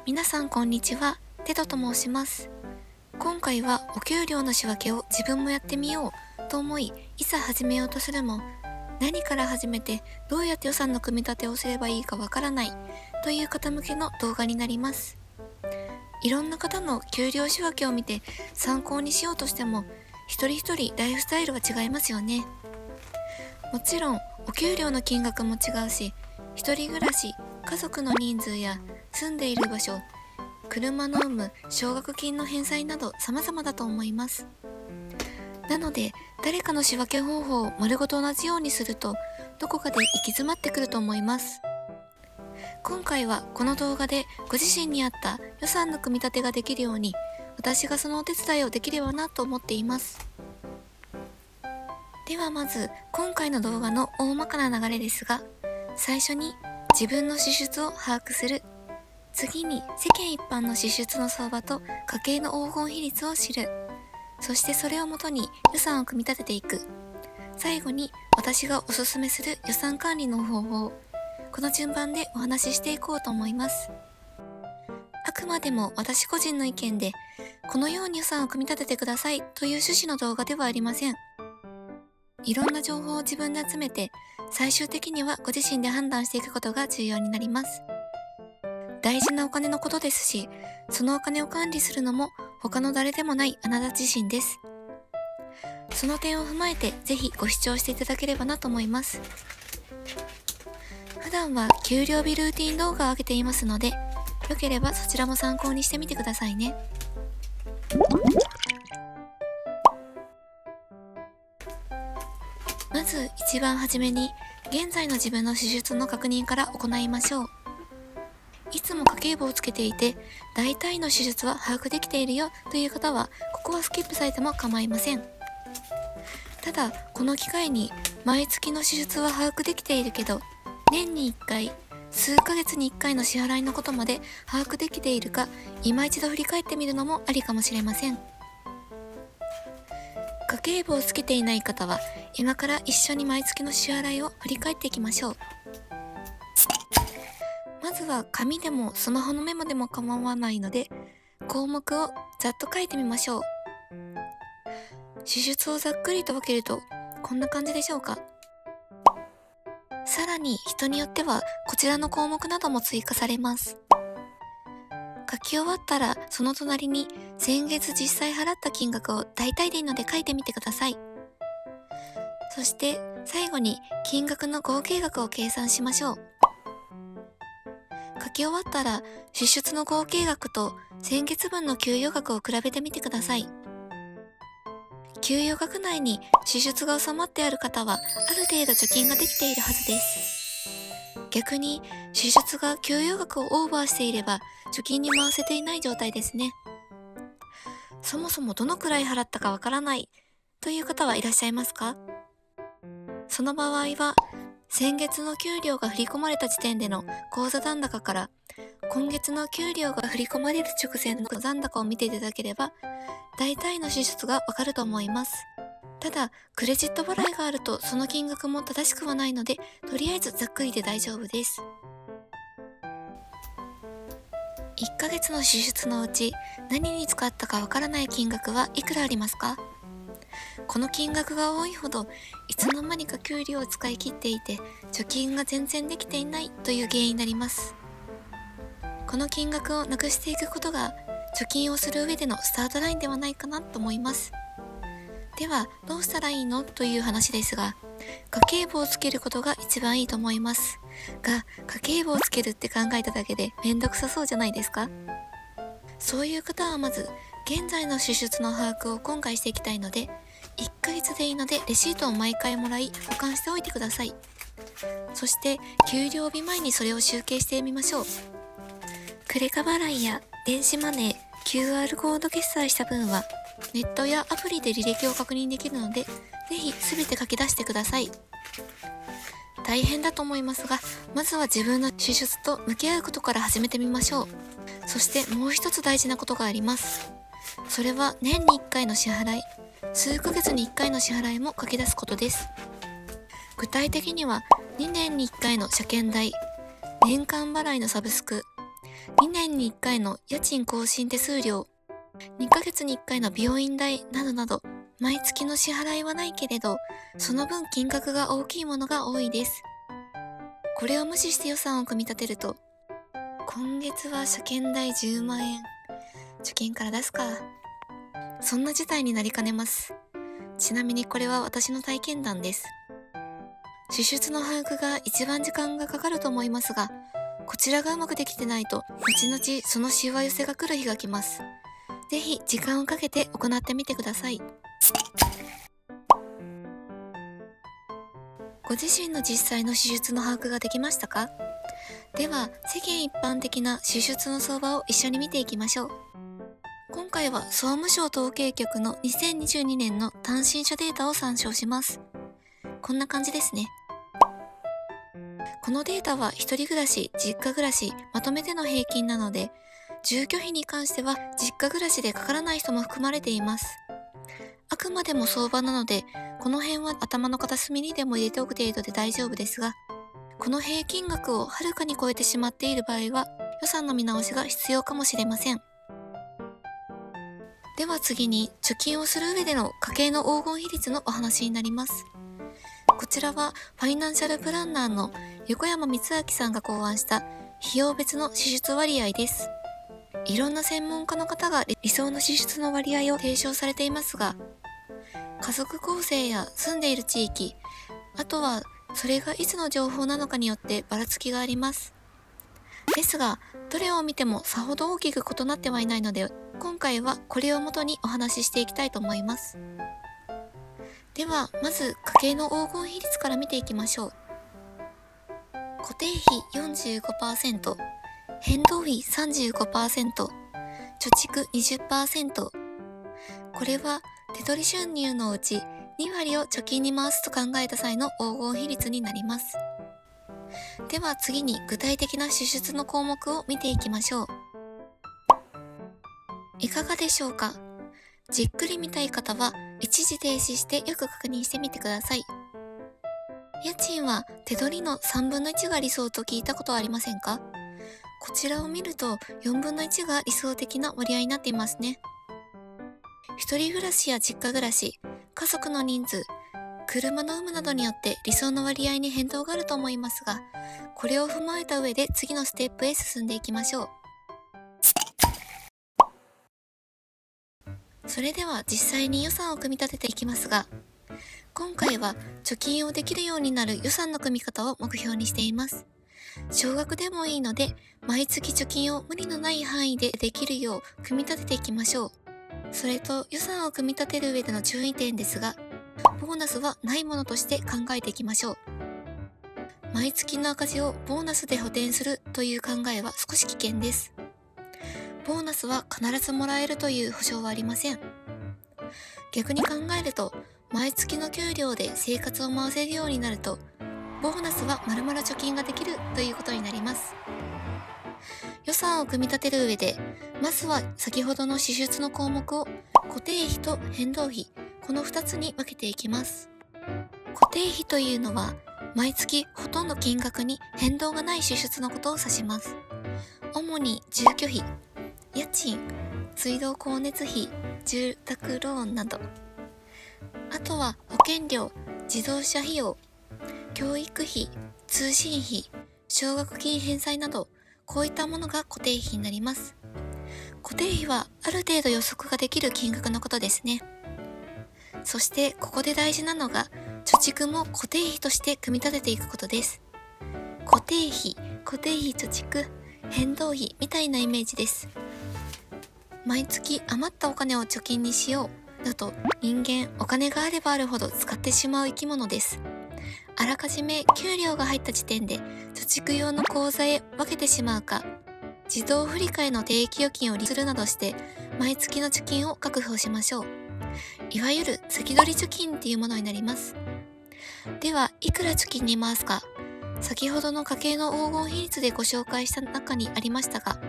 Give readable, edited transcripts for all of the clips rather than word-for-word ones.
皆さんこんにちは、テトと申します。今回はお給料の仕分けを自分もやってみようと思い、いざ始めようとするも、何から始めてどうやって予算の組み立てをすればいいかわからないという方向けの動画になります。いろんな方の給料仕分けを見て参考にしようとしても、一人一人ライフスタイルは違いますよね。もちろんお給料の金額も違うし、一人暮らし、家族の人数や住んでいる場所、車の有無、奨学金の返済など様々だと思います。なので、誰かの仕分け方法を丸ごと同じようにすると、どこかで行き詰まってくると思います。今回はこの動画でご自身に合った予算の組み立てができるように、私がそのお手伝いをできればなと思っています。ではまず、今回の動画の大まかな流れですが、最初に自分の支出を把握する。次に世間一般の支出の相場と家計の黄金比率を知る。そしてそれをもとに予算を組み立てていく。最後に私がおすすめする予算管理の方法。この順番でお話ししていこうと思います。あくまでも私個人の意見で、このように予算を組み立ててくださいという趣旨の動画ではありません。いろんな情報を自分で集めて、最終的にはご自身で判断していくことが重要になります。大事なお金のことですし、そのお金を管理するのも他の誰でもないあなた自身です。その点を踏まえてぜひご視聴していただければなと思います。普段は給料日ルーティン動画を上げていますので、よければそちらも参考にしてみてくださいね。まず一番初めに、現在の自分の支出の確認から行いましょう。いつも家計簿をつけていて、大体の支出は把握できているよという方は、ここはスキップされても構いません。ただ、この機会に、毎月の支出は把握できているけど、年に1回、数ヶ月に1回の支払いのことまで把握できているか、今一度振り返ってみるのもありかもしれません。家計簿をつけていない方は、今から一緒に毎月の支払いを振り返っていきましょう。まずは紙でもスマホのメモでも構わないので、項目をざっと書いてみましょう。支出をざっくりと分けると、こんな感じでしょうか。さらに人によっては、こちらの項目なども追加されます。書き終わったら、その隣に先月実際払った金額を大体でいいので書いてみてください。そして最後に金額の合計額を計算しましょう。書き終わったら支出の合計額と先月分の給与額を比べてみてください。給与額内に支出が収まってある方は、ある程度貯金ができているはずです。逆に支出が給与額をオーバーしていれば貯金に回せていない状態ですね。そもそもどのくらい払ったかわからないという方はいらっしゃいますか？その場合は先月の給料が振り込まれた時点での口座残高から今月の給料が振り込まれる直前の残高を見ていただければ大体の支出がわかると思います。ただ、クレジット払いがあるとその金額も正しくはないので、とりあえずざっくりで大丈夫です。1ヶ月の支出のうち何に使ったかわからない金額はいくらありますか？この金額が多いほど、いつの間にか給料を使い切っていて、貯金が全然できていないという原因になります。この金額をなくしていくことが、貯金をする上でのスタートラインではないかなと思います。では、どうしたらいいのという話ですが、家計簿をつけることが一番いいと思います。が、家計簿をつけるって考えただけでめんどくさそうじゃないですか？そういう方はまず、現在の支出の把握を今回していきたいので、1ヶ月でいいのでレシートを毎回もらい保管しておいてください。そして、給料日前にそれを集計してみましょう。クレカ払いや電子マネー、QR コード決済した分は、ネットやアプリで履歴を確認できるので、ぜひ全て書き出してください。大変だと思いますが、まずは自分の支出と向き合うことから始めてみましょう。そしてもう一つ大事なことがあります。それは年に1回の支払い、数ヶ月に1回の支払いも書き出すことです。具体的には2年に1回の車検代、年間払いのサブスク、2年に1回の家賃更新手数料、2ヶ月に1回の病院代などなど、毎月の支払いはないけれど、その分金額が大きいものが多いです。これを無視して予算を組み立てると、今月は車検代10万円、貯金から出すか。そんな事態になりかねます。ちなみにこれは私の体験談です。支出の把握が一番時間がかかると思いますが、こちらがうまくできてないと、後々そのしわ寄せが来る日が来ます。ぜひ時間をかけて行ってみてください。ご自身の実際の支出の把握ができましたか？では、世間一般的な支出の相場を一緒に見ていきましょう。今回は総務省統計局の2022年の単身者データを参照します。こんな感じですね。このデータは一人暮らし、実家暮らし、まとめての平均なので、住居費に関しては実家暮らしでかからない人も含まれています。あくまでも相場なので、この辺は頭の片隅にでも入れておく程度で大丈夫ですが、この平均額をはるかに超えてしまっている場合は、予算の見直しが必要かもしれません。では次に、貯金をする上での家計の黄金比率のお話になります。こちらはファイナンシャルプランナーの横山光明さんが考案した費用別の支出割合です。いろんな専門家の方が理想の支出の割合を提唱されていますが、家族構成や住んでいる地域、あとはそれがいつの情報なのかによってばらつきがあります。ですが、どれを見てもさほど大きく異なってはいないので、今回はこれをもとにお話ししていきたいと思います。では、まず家計の黄金比率から見ていきましょう。固定費 45%、変動費 35%、貯蓄 20%。これは手取り収入のうち2割を貯金に回すと考えた際の黄金比率になります。では次に具体的な支出の項目を見ていきましょう。いかがでしょうか？じっくり見たい方は一時停止してよく確認してみてください。家賃は手取りの3分の1が理想と聞いたことはありませんか？こちらを見ると4分の1が理想的な割合になっていますね。一人暮らしや実家暮らし、家族の人数、車の有無などによって理想の割合に変動があると思いますが、これを踏まえた上で次のステップへ進んでいきましょう。それでは実際に予算を組み立てていきますが、今回は貯金をできるようになる予算の組み方を目標にしています。少額でもいいので、毎月貯金を無理のない範囲でできるよう組み立てていきましょう。それと予算を組み立てる上での注意点ですが、ボーナスはないものとして考えていきましょう。毎月の赤字をボーナスで補填するという考えは少し危険です。ボーナスは必ずもらえるという保証はありません。逆に考えると、毎月の給料で生活を回せるようになると、ボーナスは丸々貯金ができるということになります。予算を組み立てる上で、まずは先ほどの支出の項目を固定費と変動費、この2つに分けていきます。固定費というのは、毎月ほとんど金額に変動がない支出のことを指します。主に住居費、家賃、水道光熱費、住宅ローンなど、あとは保険料、自動車費用、教育費、通信費、奨学金返済など、こういったものが固定費になります。固定費はある程度予測ができる金額のことですね。そしてここで大事なのが、貯蓄も固定費として組み立てていくことです。固定費、貯蓄、変動費みたいなイメージです。毎月余ったお金を貯金にしようだと、人間お金があればあるほど使ってしまう生き物です。あらかじめ給料が入った時点で貯蓄用の口座へ分けてしまうか、自動振り替えの定期預金を利用するなどして毎月の貯金を確保しましょう。いわゆる先取り貯金っていうものになります。では、いくら貯金に回すか、先ほどの家計の黄金比率でご紹介した中にありましたが、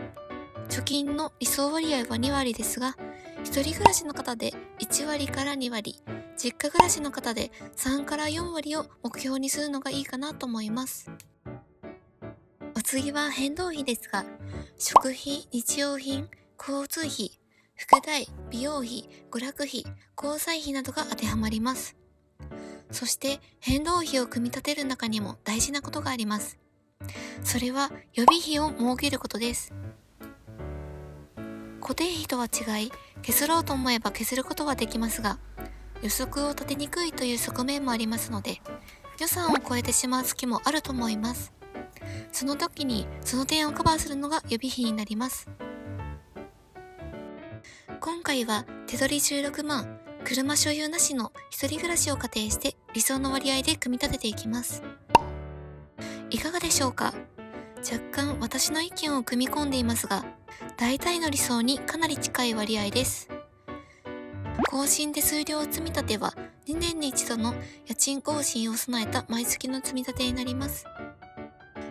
貯金の理想割合は2割ですが、一人暮らしの方で1割から2割、実家暮らしの方で3から4割を目標にするのがいいかなと思います。おお次は変動費ですが、食費、日用品、交通費、副題、美容費、娯楽費、交際費などが当てはまります。そして変動費を組み立てる中にも大事なことがあります。それは予備費を設けることです。固定費とは違い、削ろうと思えば削ることはできますが、予測を立てにくいという側面もありますので、予算を超えてしまう月もあると思います。その時にその点をカバーするのが予備費になります。今回は手取り16万、車所有なしの一人暮らしを仮定して理想の割合で組み立てていきます。いかがでしょうか？若干私の意見を組み込んでいますが、大体の理想にかなり近い割合です。更新手数料積立は2年に一度の家賃更新を備えた毎月の積み立てになります。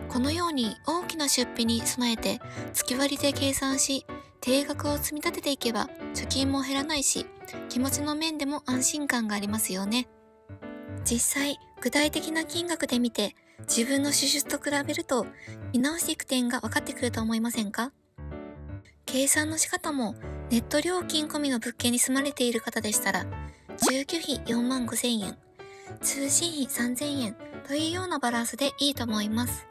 このように大きな出費に備えて月割で計算し、定額を積み立てていけば貯金も減らないし、気持ちの面でも安心感がありますよね。実際、具体的な金額で見て自分の支出と比べると見直していく点が分かってくると思いませんか？計算の仕方もネット料金込みの物件に住まれている方でしたら、住居費4万5千円、通信費3千円というようなバランスでいいと思います。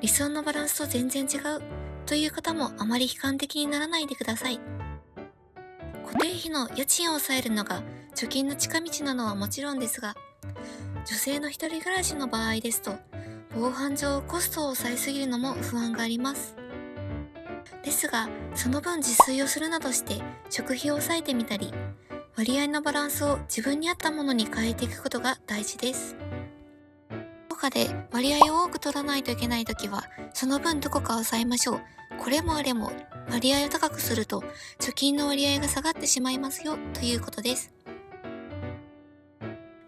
理想のバランスと全然違うという方もあまり悲観的にならないでください。固定費の家賃を抑えるのが貯金の近道なのはもちろんですが、女性の一人暮らしの場合ですと、防犯上コストを抑えすぎるのも不安があります。ですが、その分自炊をするなどして食費を抑えてみたり、割合のバランスを自分に合ったものに変えていくことが大事です。どこかで割合を多く取らないといけないときは、その分どこか抑えましょう。これもあれも割合を高くすると貯金の割合が下がってしまいますよということです。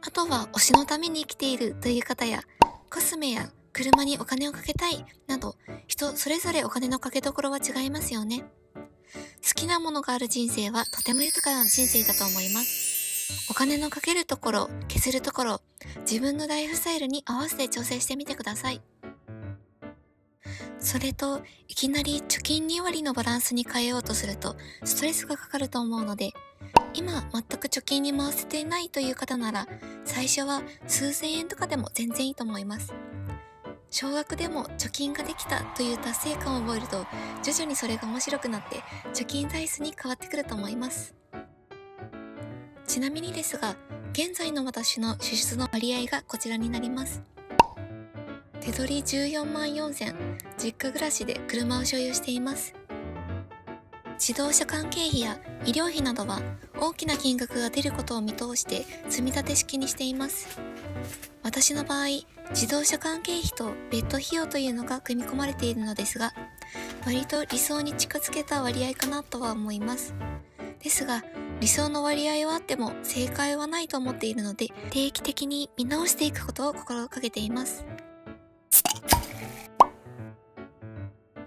あとは推しのために生きているという方や、コスメや車にお金をかけたいなど、人それぞれお金のかけどころは違いますよね。好きなものがある人生はとても豊かな人生だと思います。お金のかけるところ、削るところ、自分のライフスタイルに合わせて調整してみてください。それと、いきなり貯金2割のバランスに変えようとするとストレスがかかると思うので、今全く貯金に回せていないという方なら、最初は数千円とかでも全然いいと思います。少額でも貯金ができたという達成感を覚えると、徐々にそれが面白くなって貯金体質に変わってくると思います。ちなみにですが、現在の私の支出の割合がこちらになります。手取り14万4千、実家暮らしで車を所有しています。自動車関係費や医療費などは大きな金額が出ることを見通して積み立て式にしています。私の場合、自動車関係費と別途費用というのが組み込まれているのですが、割と理想に近づけた割合かなとは思います。ですが、理想の割合はあっても正解はないと思っているので、定期的に見直していくことを心がけています。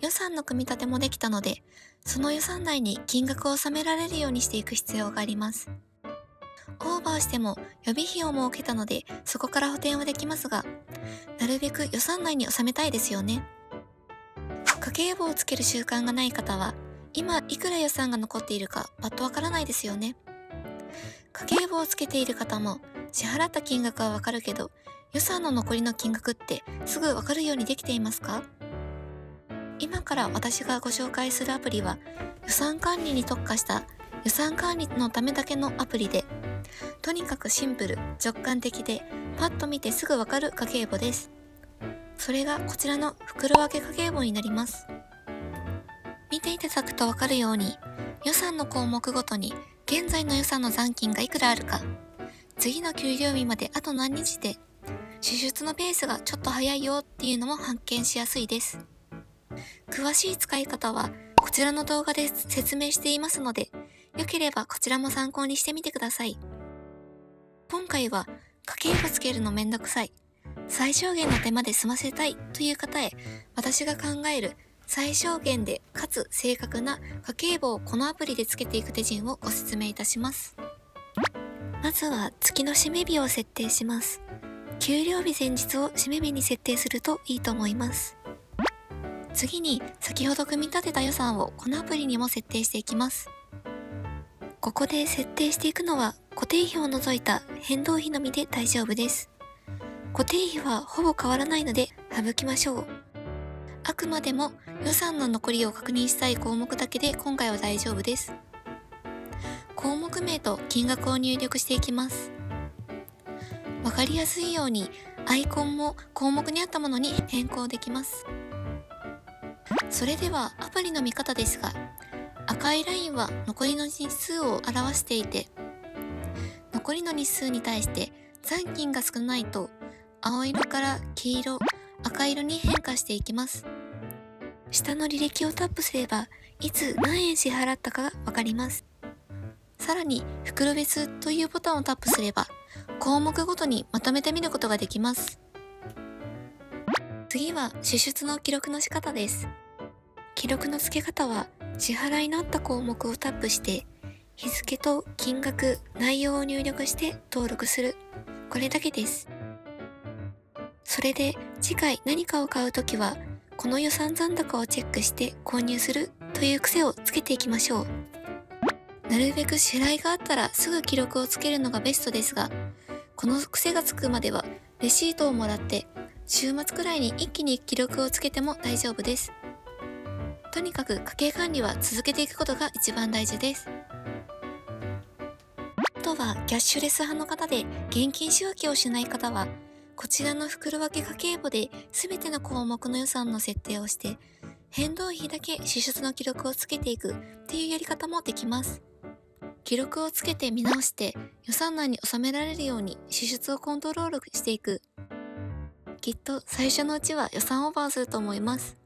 予算の組み立てもできたので、その予算内に金額を収められるようにしていく必要があります。オーバーしても予備費を設けたので、そこから補填はできますが、なるべく予算内に収めたいですよね。家計簿をつける習慣がない方は、今いくら予算が残っているかパッとわからないですよね。家計簿をつけている方も、支払った金額はわかるけど、予算の残りの金額ってすぐわかるようにできていますか？今から私がご紹介するアプリは、予算管理に特化した予算管理のためだけのアプリで、とにかくシンプル、直感的で、パッと見てすぐわかる家計簿です。それがこちらの袋分け家計簿になります。見ていただくとわかるように、予算の項目ごとに現在の予算の残金がいくらあるか、次の給料日まであと何日で、支出のペースがちょっと早いよっていうのも発見しやすいです。詳しい使い方はこちらの動画で説明していますので、よければこちらも参考にしてみてください。今回は家計簿つけるのめんどくさい、最小限の手間で済ませたいという方へ、私が考える最小限でかつ正確な家計簿をこのアプリでつけていく手順をご説明いたします。まずは月の締め日を設定します。給料日前日を締め日に設定するといいと思います。次に先ほど組み立てた予算をこのアプリにも設定していきます。ここで設定していくのは固定費を除いた変動費のみで大丈夫です。固定費はほぼ変わらないので省きましょう。あくまでも予算の残りを確認したい項目だけで今回は大丈夫です。項目名と金額を入力していきます。わかりやすいようにアイコンも項目にあったものに変更できます。それではアプリの見方ですが、赤いラインは残りの日数を表していて、残りの日数に対して残金が少ないと青色から黄色、赤色に変化していきます。下の履歴をタップすればいつ何円支払ったかがわかります。さらに袋別というボタンをタップすれば項目ごとにまとめて見ることができます。次は支出の記録の仕方です。記録の付け方は支払いのあった項目をタップして日付と金額、内容を入力して登録する。これだけです。それで次回何かを買うときはこの予算残高をチェックして購入するという癖をつけていきましょう。なるべく支払いがあったらすぐ記録をつけるのがベストですが、この癖がつくまではレシートをもらって週末くらいに一気に記録をつけても大丈夫です。とにかく家計管理は続けていくことが一番大事です。あとはキャッシュレス派の方で現金仕分けをしない方はこちらの袋分け家計簿で全ての項目の予算の設定をして変動費だけ支出の記録をつけていくっていうやり方もできます。記録をつけて見直して予算内に収められるように支出をコントロールしていく。きっと最初のうちは予算オーバーすると思います。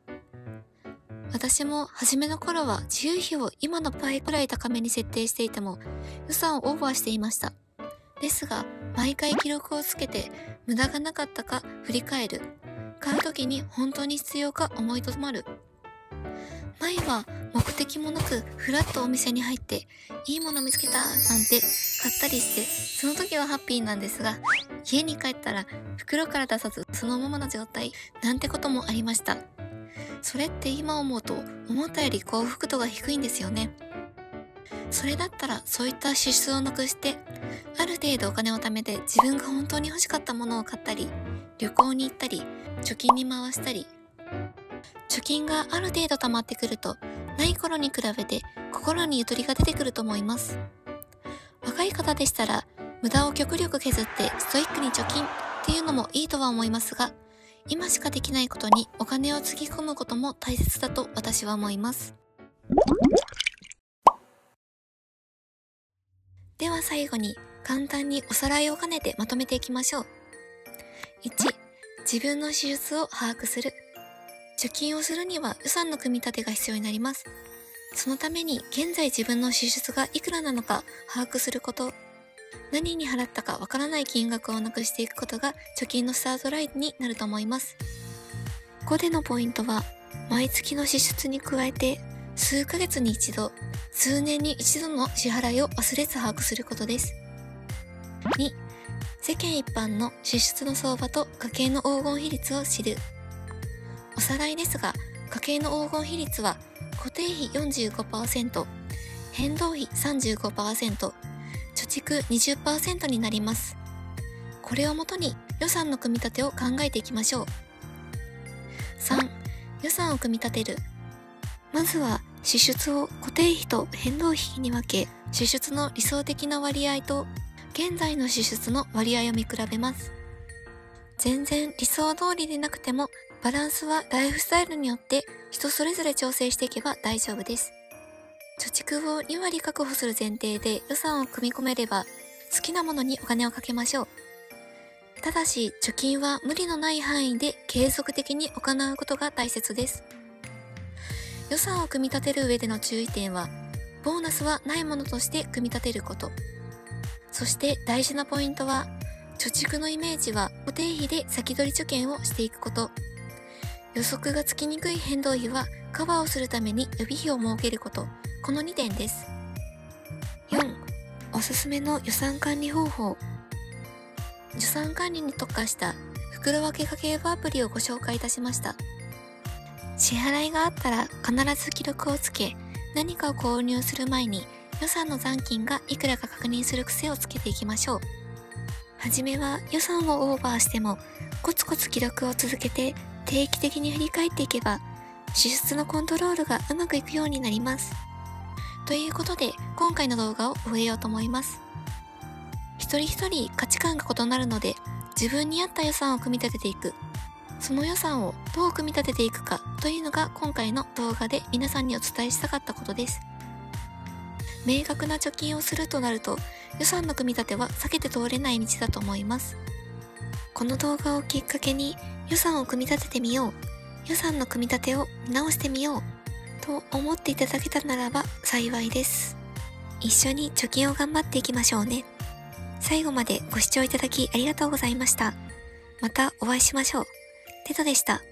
私も初めの頃は自由費を今の倍くらい高めに設定していても予算をオーバーしていました。ですが毎回記録をつけて無駄がなかったか振り返る。買う時に本当に必要か思いとどまる。前は目的もなくふらっとお店に入っていいもの見つけたなんて買ったりしてその時はハッピーなんですが、家に帰ったら袋から出さずそのままの状態なんてこともありました。それって今思うと思ったより幸福度が低いんですよね。それだったらそういった支出をなくしてある程度お金を貯めて自分が本当に欲しかったものを買ったり旅行に行ったり貯金に回したり、貯金がある程度貯まってくるとない頃に比べて心にゆとりが出てくると思います。若い方でしたら無駄を極力削ってストイックに貯金っていうのもいいとは思いますが、今しかできないことにお金をつぎ込むことも大切だと私は思います。では最後に簡単におさらいを兼ねてまとめていきましょう。1、自分の支出を把握する。貯金をするには予算の組み立てが必要になります。そのために現在自分の支出がいくらなのか把握すること。何に払ったかわからない金額をなくしていくことが貯金のスタートラインになると思います。ここでのポイントは、毎月の支出に加えて、数ヶ月に一度、数年に一度の支払いを忘れず把握することです。2、世間一般の支出の相場と家計の黄金比率を知る。おさらいですが、家計の黄金比率は固定費 45%、変動費 35%、貯蓄 20% になります。これをもとに予算の組み立てを考えていきましょう。3、予算を組み立てる。まずは支出を固定費と変動費に分け、支出の理想的な割合と現在の支出の割合を見比べます。全然理想通りでなくても、バランスはライフスタイルによって人それぞれ調整していけば大丈夫です。貯蓄を2割確保する前提で予算を組み込めれば好きなものにお金をかけましょう。ただし貯金は無理のない範囲で継続的に行うことが大切です。予算を組み立てる上での注意点は、ボーナスはないものとして組み立てること。そして大事なポイントは、貯蓄のイメージは固定費で先取り貯金をしていくこと。予測がつきにくい変動費はカバーをするために予備費を設けること。この2点です。4、おすすめの予算管理方法。予算管理に特化した袋分け家計簿アプリをご紹介いたしました。支払いがあったら必ず記録をつけ、何かを購入する前に予算の残金がいくらか確認する癖をつけていきましょう。はじめは予算をオーバーしてもコツコツ記録を続けて定期的に振り返っていけば支出のコントロールがうまくいくようになります。ということで今回の動画を終えようと思います。一人一人価値観が異なるので自分に合った予算を組み立てていく。その予算をどう組み立てていくかというのが今回の動画で皆さんにお伝えしたかったことです。明確な貯金をするとなると予算の組み立ては避けて通れない道だと思います。この動画をきっかけに予算を組み立ててみよう、予算の組み立てを見直してみようと思っていただけたならば幸いです。一緒に貯金を頑張っていきましょうね。最後までご視聴いただきありがとうございました。またお会いしましょう。テトでした。